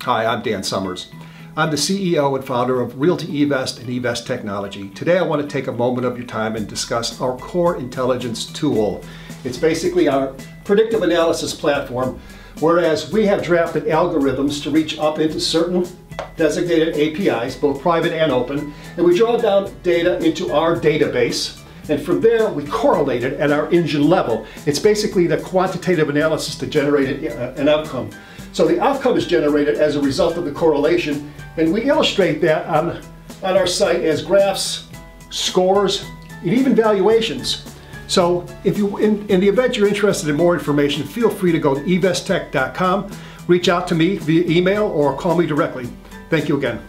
Hi, I'm Dan Summers. I'm the CEO and founder of Realty eVest and eVest Technology. Today I want to take a moment of your time and discuss our core intelligence tool. It's basically our predictive analysis platform, whereas we have drafted algorithms to reach up into certain designated APIs, both private and open, and we draw down data into our database, and from there we correlate it at our engine level. It's basically the quantitative analysis to generate an outcome. So the outcome is generated as a result of the correlation, and we illustrate that on our site as graphs, scores, and even valuations. So if you, in the event you're interested in more information, feel free to go to evesttech.com, reach out to me via email or call me directly. Thank you again.